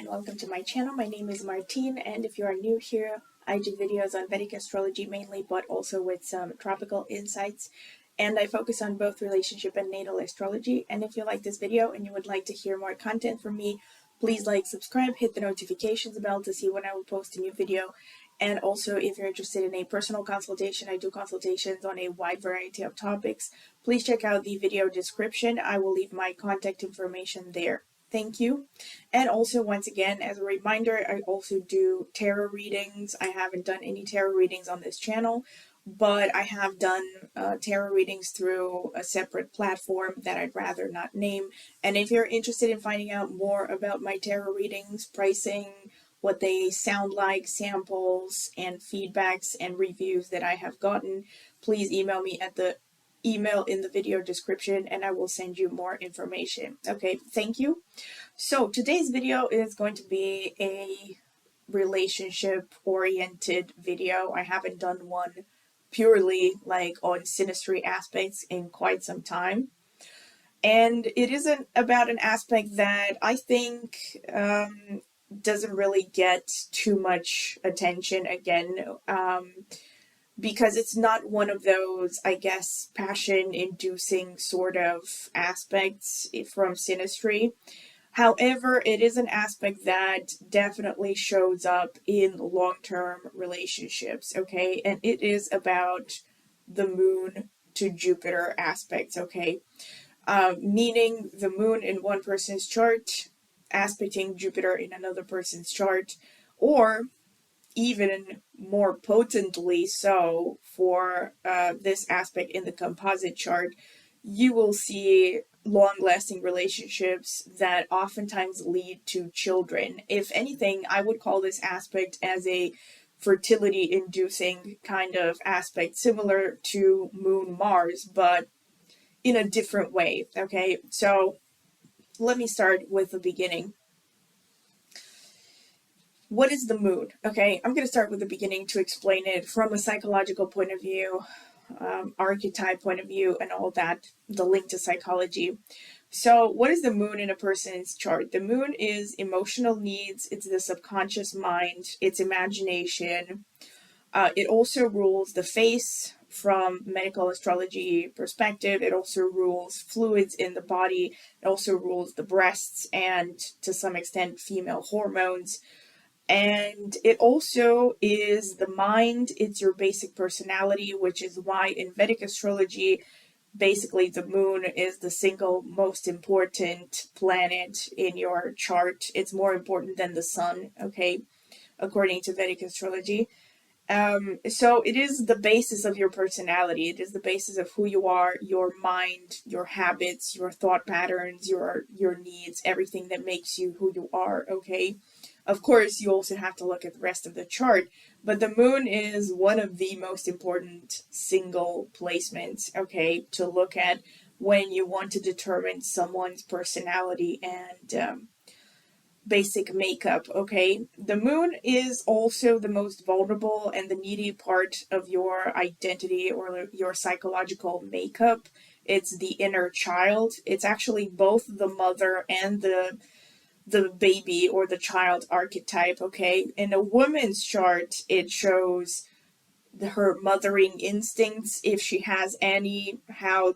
and welcome to my channel. My name is Martine, and if you are new here, I do videos on Vedic astrology mainly, but also with some tropical insights. And I focus on both relationship and natal astrology. And if you like this video and you would like to hear more content from me, please like, subscribe, hit the notifications bell to see when I will post a new video. And also, if you're interested in a personal consultation, I do consultations on a wide variety of topics. Please check out the video description. I will leave my contact information there. Thank you. And also, once again, as a reminder, I also do tarot readings. I haven't done any tarot readings on this channel, but I have done tarot readings through a separate platform that I'd rather not name. And if you're interested in finding out more about my tarot readings, pricing, what they sound like, samples, and feedbacks and reviews that I have gotten, please email me at the email in the video description and I will send you more information. Okay, thank you. So today's video is going to be a relationship oriented video. I haven't done one purely like on synastry aspects in quite some time. And it isn't about an aspect that I think doesn't really get too much attention again, because it's not one of those, I guess, passion-inducing sort of aspects from synastry. However, it is an aspect that definitely shows up in long-term relationships, okay? And it is about the moon to Jupiter aspects, okay? Meaning the moon in one person's chart aspecting Jupiter in another person's chart, or even more potently so for this aspect in the composite chart, you will see long-lasting relationships that oftentimes lead to children. If anything, I would call this aspect as a fertility-inducing kind of aspect, similar to Moon Mars, but in a different way, okay? So let me start with the beginning. What is the moon? Okay, I'm going to start with the beginning to explain it from a psychological point of view, archetype point of view, and all that, the link to psychology. So what is the moon in a person's chart? The moon is emotional needs, it's the subconscious mind, it's imagination. It also rules the face from medical astrology perspective. It also rules fluids in the body. It also rules the breasts and to some extent female hormones. And it also is the mind. It's your basic personality, which is why in Vedic astrology, basically the moon is the single most important planet in your chart. It's more important than the sun, okay, according to Vedic astrology. So it is the basis of your personality. It is the basis of who you are, your mind, your habits, your thought patterns, your needs, everything that makes you who you are, okay? Of course, you also have to look at the rest of the chart, but the moon is one of the most important single placements, okay, to look at when you want to determine someone's personality and basic makeup, okay? The moon is also the most vulnerable and the needy part of your identity or your psychological makeup. It's the inner child. It's actually both the mother and the baby or the child archetype, okay? In a woman's chart, it shows her mothering instincts, if she has any, how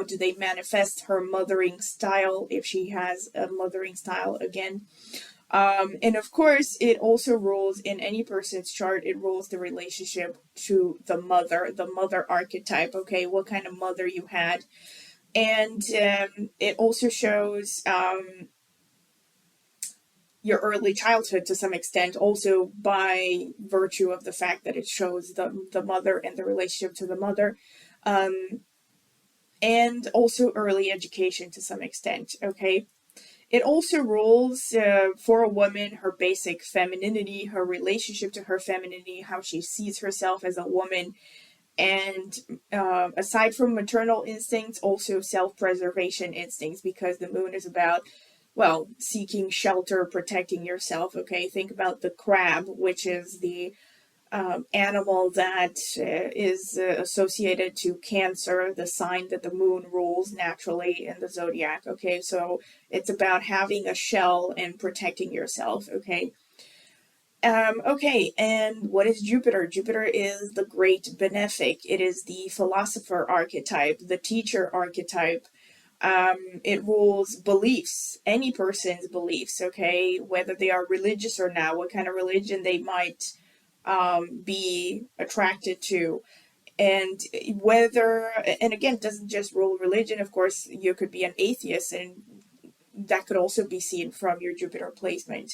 do they manifest her mothering style, if she has a mothering style again. And of course, it also rules in any person's chart, it rules the relationship to the mother archetype, okay? What kind of mother you had. And it also shows your early childhood to some extent, also by virtue of the fact that it shows the mother and the relationship to the mother, and also early education to some extent, okay? It also rules for a woman her basic femininity, her relationship to her femininity, how she sees herself as a woman, and aside from maternal instincts, also self-preservation instincts, because the moon is about, well, seeking shelter, protecting yourself, okay? Think about the crab, which is the animal that is associated to Cancer, the sign that the moon rules naturally in the zodiac. Okay, so it's about having a shell and protecting yourself. Okay. Okay, and what is Jupiter? Jupiter is the great benefic. It is the philosopher archetype, the teacher archetype. It rules beliefs, any person's beliefs, okay, whether they are religious or not, what kind of religion they might be attracted to. And whether, and again, it doesn't just rule religion. Of course, you could be an atheist, and that could also be seen from your Jupiter placement.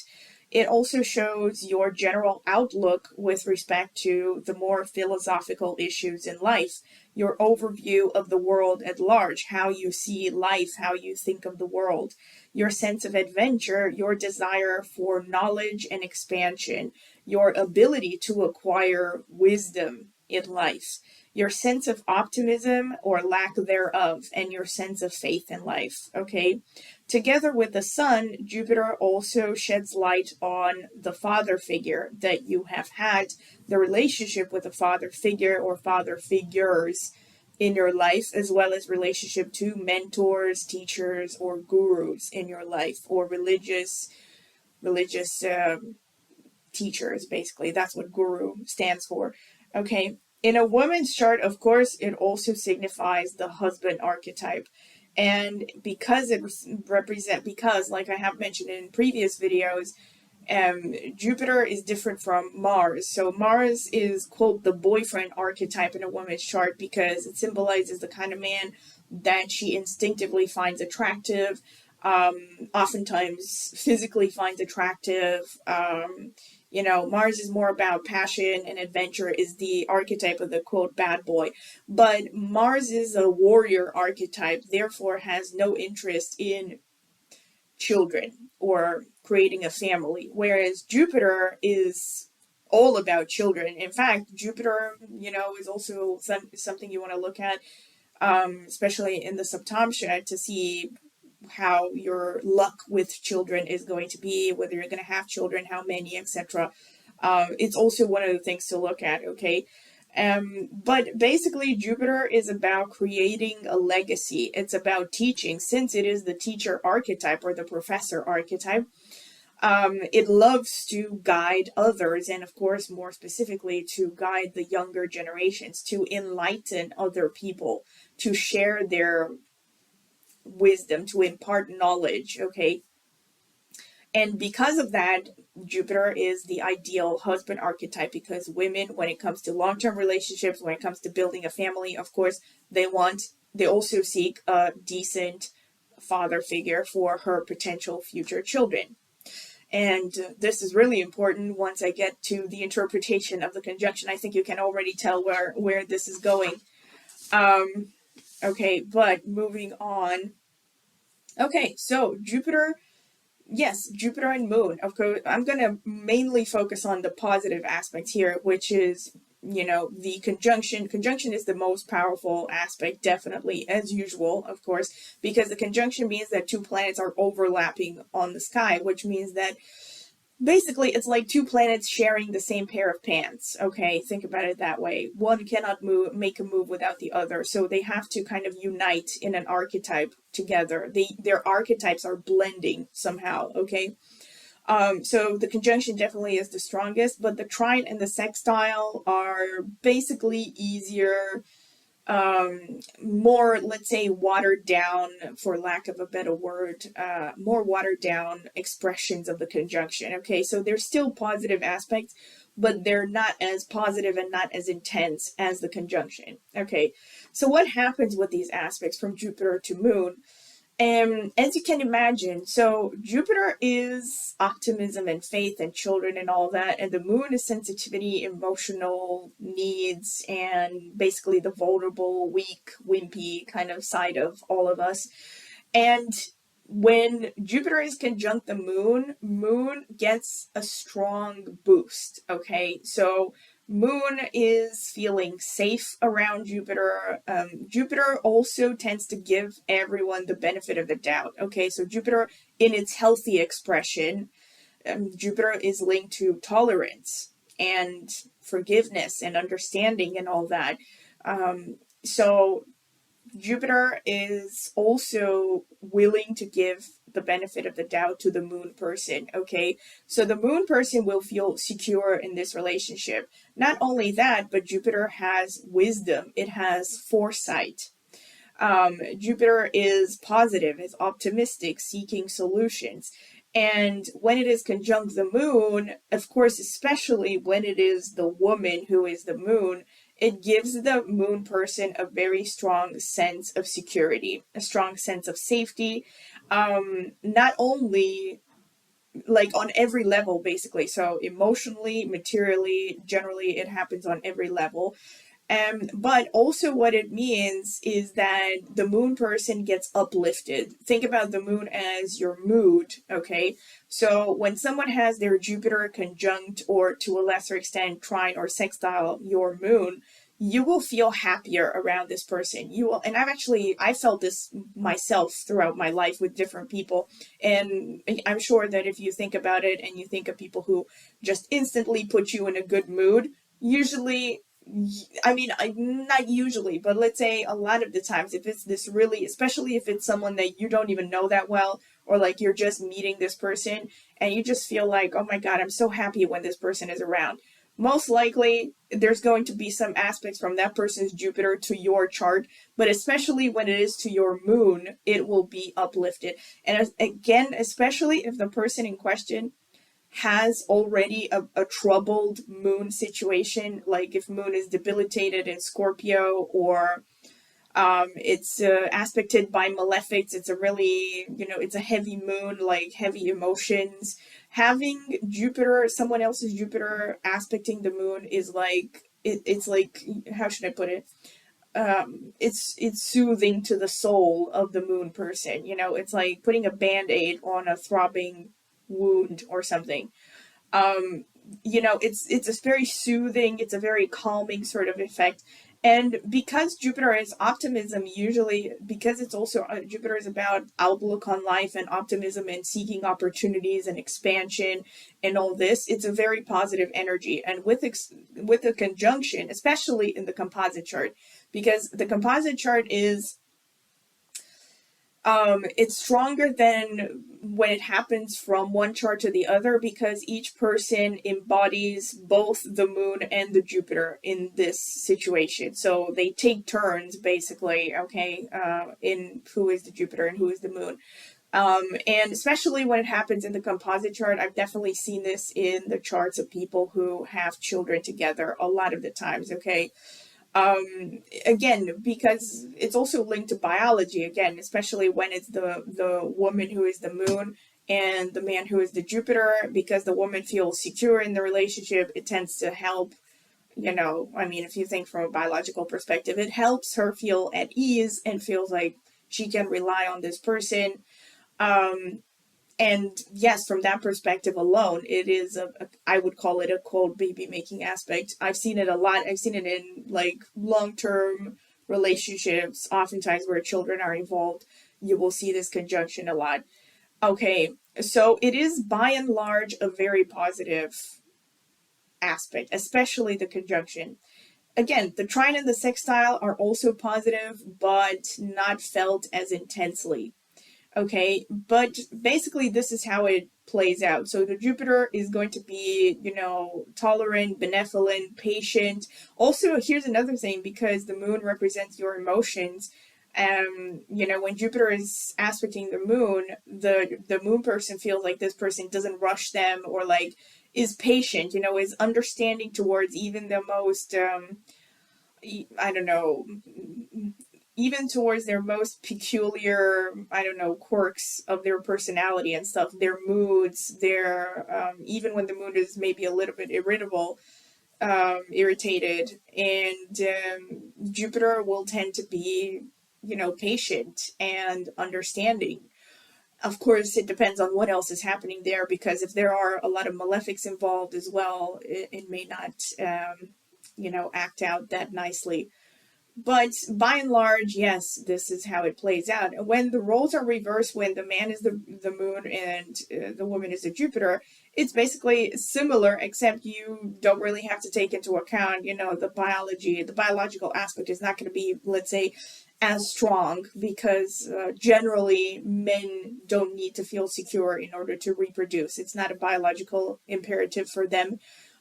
It also shows your general outlook with respect to the more philosophical issues in life, your overview of the world at large, how you see life, how you think of the world, your sense of adventure, your desire for knowledge and expansion, your ability to acquire wisdom in life, your sense of optimism or lack thereof, and your sense of faith in life. Okay. Together with the sun, Jupiter also sheds light on the father figure that you have had, the relationship with a father figure or father figures in your life, as well as relationship to mentors, teachers, or gurus in your life, or religious teachers, basically. That's what guru stands for. Okay. In a woman's chart, of course, it also signifies the husband archetype. And because like I have mentioned in previous videos, Jupiter is different from Mars. So Mars is, quote, the boyfriend archetype in a woman's chart because it symbolizes the kind of man that she instinctively finds attractive, oftentimes physically finds attractive. Mars is more about passion, and adventure is the archetype of the, quote, bad boy. But Mars is a warrior archetype, therefore has no interest in children or creating a family, whereas Jupiter is all about children. In fact, Jupiter, is also something you want to look at, especially in the Saptamsha, to see how your luck with children is going to be, whether you're going to have children, how many, etc. It's also one of the things to look at, okay? But basically, Jupiter is about creating a legacy. It's about teaching, since it is the teacher archetype or the professor archetype. It loves to guide others, and of course, more specifically, to guide the younger generations, to enlighten other people, to share their wisdom, to impart knowledge, okay? And because of that, Jupiter is the ideal husband archetype, because women, when it comes to long-term relationships, when it comes to building a family, of course, they also seek a decent father figure for her potential future children. And this is really important once I get to the interpretation of the conjunction. I think you can already tell where this is going. Okay, but moving on. Okay, so Jupiter and Moon. Of course, I'm going to mainly focus on the positive aspect here, which is, the conjunction. Conjunction is the most powerful aspect, definitely, as usual, of course, because the conjunction means that two planets are overlapping on the sky, which means that basically it's like two planets sharing the same pair of pants. Okay, think about it that way. One cannot make a move without the other, so they have to kind of unite in an archetype together. Their archetypes are blending somehow. Okay, so the conjunction definitely is the strongest, but the trine and the sextile are basically easier, more, let's say, watered down, for lack of a better word, more watered down expressions of the conjunction. Okay, so there's still positive aspects, but they're not as positive and not as intense as the conjunction. Okay, so what happens with these aspects from Jupiter to Moon? As you can imagine, so Jupiter is optimism and faith and children and all that, and the Moon is sensitivity, emotional needs, and basically the vulnerable, weak, wimpy kind of side of all of us. And when Jupiter is conjunct the Moon gets a strong boost, okay? So Moon is feeling safe around Jupiter. Jupiter also tends to give everyone the benefit of the doubt. Okay, so Jupiter, in its healthy expression, Jupiter is linked to tolerance and forgiveness and understanding and all that. So Jupiter is also willing to give the benefit of the doubt to the moon person, okay? So the moon person will feel secure in this relationship. Not only that, but Jupiter has wisdom, it has foresight. Jupiter is positive, is optimistic, seeking solutions. And when it is conjunct the moon, of course, especially when it is the woman who is the moon, it gives the moon person a very strong sense of security, a strong sense of safety. Not only like on every level, basically. So emotionally, materially, generally, it happens on every level. But also what it means is that the moon person gets uplifted. Think about the moon as your mood, okay? So when someone has their Jupiter conjunct, or to a lesser extent trine or sextile your moon, you will feel happier around this person. You will, and I felt this myself throughout my life with different people. And I'm sure that if you think about it and you think of people who just instantly put you in a good mood, usually, I mean, not usually, but let's say a lot of the times, if it's this really, especially if it's someone that you don't even know that well, or like you're just meeting this person and you just feel like, oh my God, I'm so happy when this person is around. Most likely, there's going to be some aspects from that person's Jupiter to your chart, but especially when it is to your moon, it will be uplifted. And again, especially if the person in question has already a troubled moon situation, like if moon is debilitated in Scorpio, or it's aspected by malefics, it's a really, it's a heavy moon, like heavy emotions. Having Jupiter, someone else's Jupiter aspecting the moon is like, it's like, how should I put it? It's soothing to the soul of the moon person. It's like putting a band-aid on a throbbing wound or something. It's a very soothing, it's a very calming sort of effect. And because Jupiter is optimism, usually, because it's also, Jupiter is about outlook on life and optimism and seeking opportunities and expansion and all this, it's a very positive energy. And with the conjunction, especially in the composite chart, because the composite chart is, it's stronger than when it happens from one chart to the other, because each person embodies both the moon and the Jupiter in this situation. So they take turns, basically, okay, in who is the Jupiter and who is the moon. And especially when it happens in the composite chart, I've definitely seen this in the charts of people who have children together a lot of the times, okay? Again, because it's also linked to biology, again, especially when it's the woman who is the moon and the man who is the Jupiter, because the woman feels secure in the relationship, it tends to help, if you think from a biological perspective, it helps her feel at ease and feels like she can rely on this person. And yes, from that perspective alone, it is I would call it a quote baby making aspect. I've seen it a lot. I've seen it in like long-term relationships, oftentimes where children are involved. You will see this conjunction a lot. Okay, so it is by and large a very positive aspect, especially the conjunction. Again, the trine and the sextile are also positive, but not felt as intensely. Okay, but basically this is how it plays out. So the Jupiter is going to be, tolerant, benevolent, patient. Also, here's another thing, because the moon represents your emotions. When Jupiter is aspecting the moon, the moon person feels like this person doesn't rush them, or like is patient, is understanding towards even the most, I don't know, even towards their most peculiar, quirks of their personality and stuff, their moods, even when the mood is maybe a little bit irritated. And Jupiter will tend to be, patient and understanding. Of course, it depends on what else is happening there, because if there are a lot of malefics involved as well, it may not, act out that nicely. But by and large, yes, this is how it plays out. And when the roles are reversed, when the man is the moon and the woman is the Jupiter, it's basically similar, except you don't really have to take into account, the biology. The biological aspect is not going to be, let's say, as strong because generally men don't need to feel secure in order to reproduce. It's not a biological imperative for them.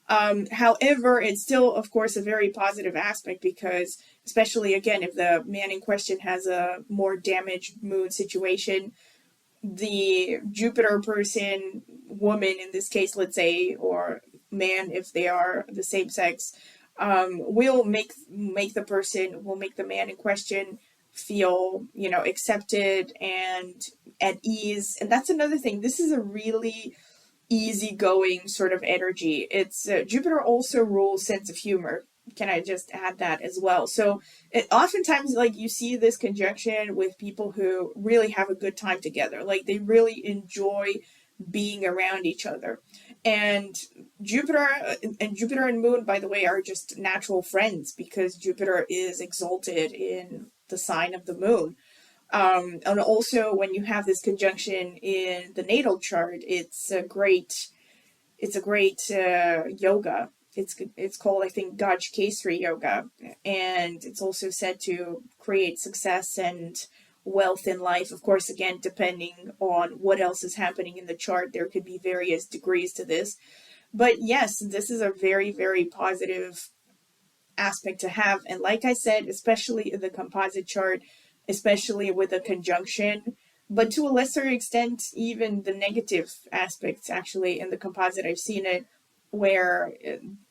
However, it's still, of course, a very positive aspect because, especially again, if the man in question has a more damaged moon situation, the Jupiter person, woman in this case, let's say, or man if they are the same sex, will make the man in question feel, accepted and at ease. And that's another thing. This is a really easygoing sort of energy. It's Jupiter also rules sense of humor. Can I just add that as well? So oftentimes, like, you see this conjunction with people who really have a good time together. Like, they really enjoy being around each other. And Jupiter and Moon, by the way, are just natural friends because Jupiter is exalted in the sign of the Moon. And also, when you have this conjunction in the natal chart, it's a great yoga. It's called, I think, Gajkesari yoga, and it's also said to create success and wealth in life. Of course, again, depending on what else is happening in the chart, there could be various degrees to this. But yes, this is a very, very positive aspect to have. And like I said, especially in the composite chart, especially with a conjunction, but to a lesser extent, even the negative aspects, actually, in the composite, I've seen it where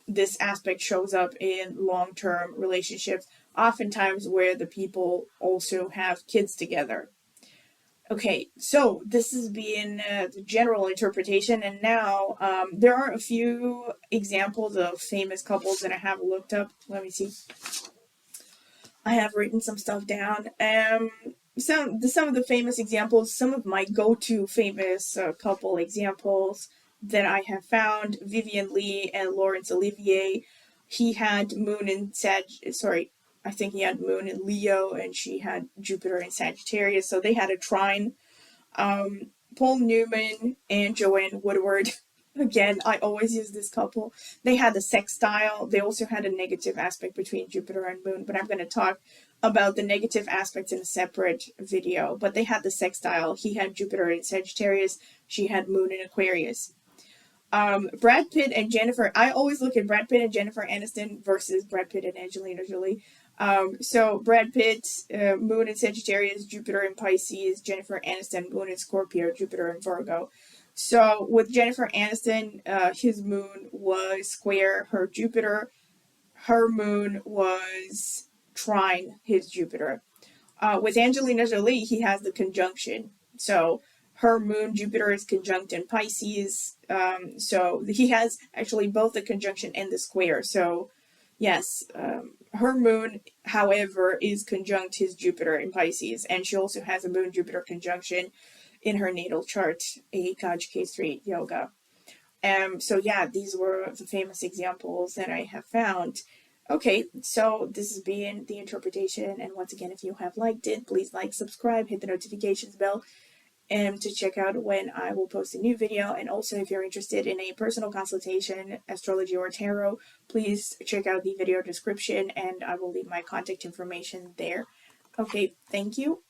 this aspect shows up in long-term relationships, oftentimes where the people also have kids together. Okay, so this has been the general interpretation, and now there are a few examples of famous couples that I have looked up. Let me see. I have written some stuff down. Some of the famous examples, some of my go-to famous couple examples that I have found: Vivian Lee and Laurence Olivier. He had Moon in I think he had Moon in Leo, and she had Jupiter in Sagittarius, so they had a trine. Paul Newman and Joanne Woodward. Again, I always use this couple. They had the sextile. They also had a negative aspect between Jupiter and Moon, but I'm going to talk about the negative aspects in a separate video. But they had the sextile. He had Jupiter in Sagittarius. She had Moon in Aquarius. Brad Pitt and Jennifer. I always look at Brad Pitt and Jennifer Aniston versus Brad Pitt and Angelina Jolie. So Brad Pitt, Moon in Sagittarius, Jupiter in Pisces, Jennifer Aniston, Moon in Scorpio, Jupiter in Virgo. So with Jennifer Aniston, his Moon was square her Jupiter. Her Moon was trine his Jupiter. With Angelina Jolie, he has the conjunction. So her Moon, Jupiter, is conjunct in Pisces. So he has actually both the conjunction and the square. So yes, her Moon, however, is conjunct his Jupiter in Pisces, and she also has a Moon-Jupiter conjunction in her natal chart, a Gajkesari yoga. So yeah, these were the famous examples that I have found. Okay, so this has been the interpretation, and once again, if you have liked it, please like, subscribe, hit the notifications bell, and to check out when I will post a new video. And also, if you're interested in a personal consultation, astrology or tarot, please check out the video description, and I will leave my contact information there. Okay, thank you.